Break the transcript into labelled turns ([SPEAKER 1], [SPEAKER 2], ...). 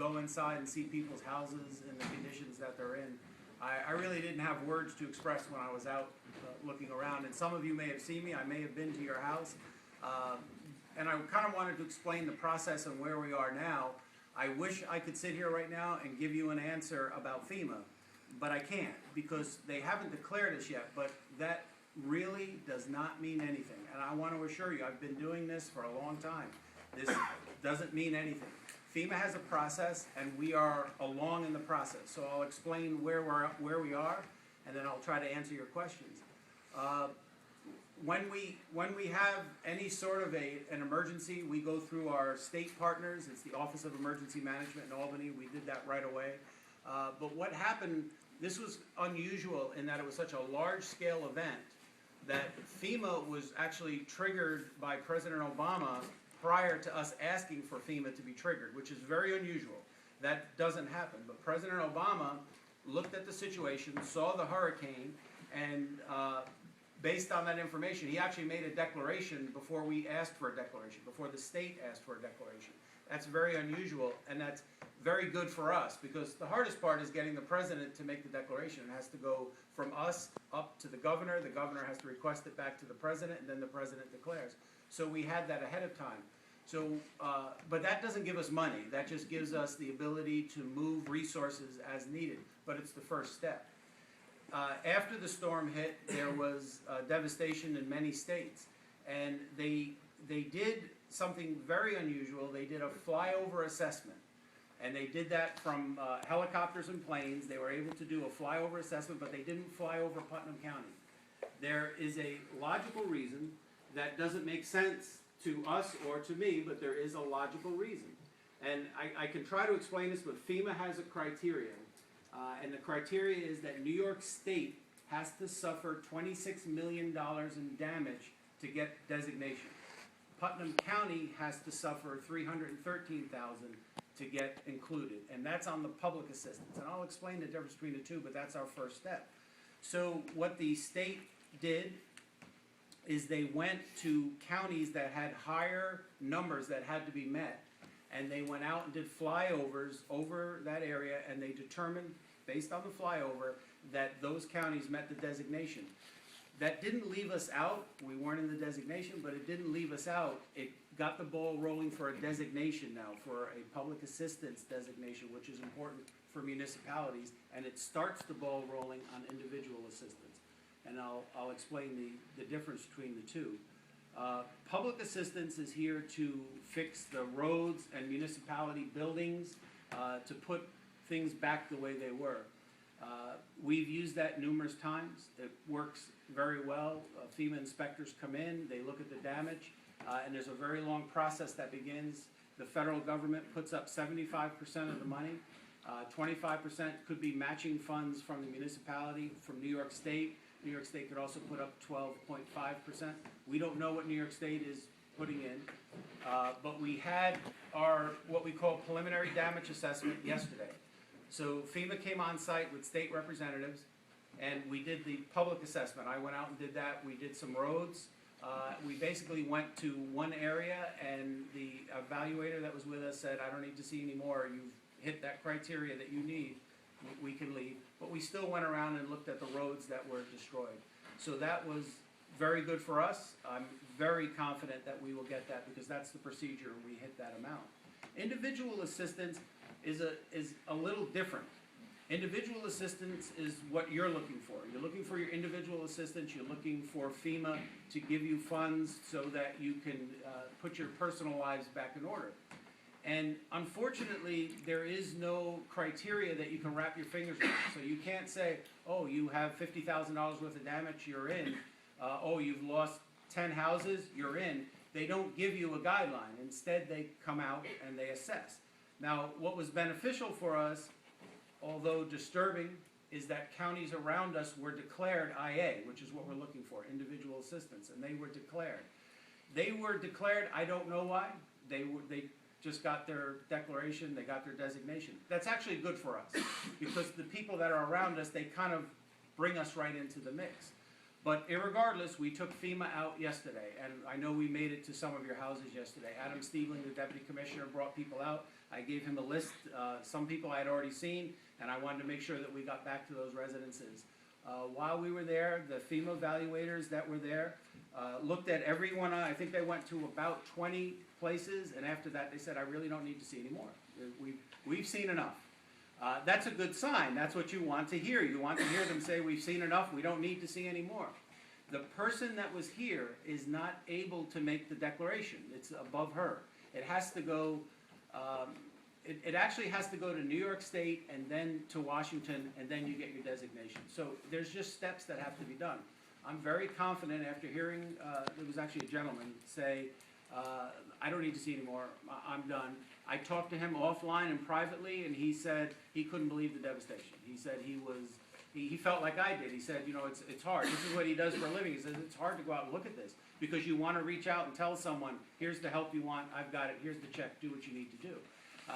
[SPEAKER 1] go inside and see people's houses and the conditions that they're in. I really didn't have words to express when I was out looking around, and some of you may have seen me. I may have been to your house, and I kind of wanted to explain the process and where we are now. I wish I could sit here right now and give you an answer about FEMA, but I can't because they haven't declared us yet, but that really does not mean anything. And I want to assure you, I've been doing this for a long time. This doesn't mean anything. FEMA has a process, and we are along in the process. So I'll explain where we are, and then I'll try to answer your questions. When we have any sort of an emergency, we go through our state partners. It's the Office of Emergency Management in Albany. We did that right away. But what happened, this was unusual in that it was such a large-scale event that FEMA was actually triggered by President Obama prior to us asking for FEMA to be triggered, which is very unusual. That doesn't happen. But President Obama looked at the situation, saw the hurricane, and based on that information, he actually made a declaration before we asked for a declaration, before the state asked for a declaration. That's very unusual, and that's very good for us, because the hardest part is getting the president to make the declaration. It has to go from us up to the governor has to request it back to the president, and then the president declares. So we had that ahead of time. So, but that doesn't give us money. That just gives us the ability to move resources as needed, but it's the first step. After the storm hit, there was devastation in many states, and they did something very unusual. They did a flyover assessment, and they did that from helicopters and planes. They were able to do a flyover assessment, but they didn't fly over Putnam County. There is a logical reason that doesn't make sense to us or to me, but there is a logical reason. And I can try to explain this, but FEMA has a criteria. And the criteria is that New York State has to suffer $26 million in damage to get designation. Putnam County has to suffer $313,000 to get included, and that's on the public assistance. And I'll explain the difference between the two, but that's our first step. So what the state did is they went to counties that had higher numbers that had to be met, and they went out and did flyovers over that area, and they determined, based on the flyover, that those counties met the designation. That didn't leave us out. We weren't in the designation, but it didn't leave us out. It got the ball rolling for a designation now, for a public assistance designation, which is important for municipalities, and it starts the ball rolling on individual assistance. And I'll explain the difference between the two. Public assistance is here to fix the roads and municipality buildings, to put things back the way they were. We've used that numerous times. It works very well. FEMA inspectors come in, they look at the damage, and there's a very long process that begins. The federal government puts up 75% of the money. 25% could be matching funds from the municipality, from New York State. New York State could also put up 12.5%. We don't know what New York State is putting in, but we had our what we call preliminary damage assessment yesterday. So FEMA came on site with state representatives, and we did the public assessment. I went out and did that. We did some roads. We basically went to one area, and the evaluator that was with us said, I don't need to see any more. You've hit that criteria that you need. We can leave. But we still went around and looked at the roads that were destroyed. So that was very good for us. I'm very confident that we will get that because that's the procedure and we hit that amount. Individual assistance is a little different. Individual assistance is what you're looking for. You're looking for your individual assistance. You're looking for FEMA to give you funds so that you can put your personal lives back in order. And unfortunately, there is no criteria that you can wrap your fingers around. So you can't say, oh, you have $50,000 worth of damage, you're in. Oh, you've lost 10 houses, you're in. They don't give you a guideline. Instead, they come out and they assess. Now, what was beneficial for us, although disturbing, is that counties around us were declared IA, which is what we're looking for, individual assistance, and they were declared. They were declared, I don't know why. They just got their declaration, they got their designation. That's actually good for us because the people that are around us, they kind of bring us right into the mix. But irregardless, we took FEMA out yesterday, and I know we made it to some of your houses yesterday. Adam Steveling, the deputy commissioner, brought people out. I gave him a list, some people I had already seen, and I wanted to make sure that we got back to those residences. While we were there, the FEMA evaluators that were there looked at everyone. I think they went to about 20 places, and after that they said, I really don't need to see any more. We've seen enough. That's a good sign. That's what you want to hear. You want to hear them say, we've seen enough, we don't need to see any more. The person that was here is not able to make the declaration. It's above her. It has to go, it actually has to go to New York State and then to Washington, and then you get your designation. So there's just steps that have to be done. I'm very confident after hearing, there was actually a gentleman say, I don't need to see anymore, I'm done. I talked to him offline and privately, and he said he couldn't believe the devastation. He said he felt like I did. He said, you know, it's hard. This is what he does for a living. He says it's hard to go out and look at this because you want to reach out and tell someone, here's the help you want, I've got it, here's the check, do what you need to do.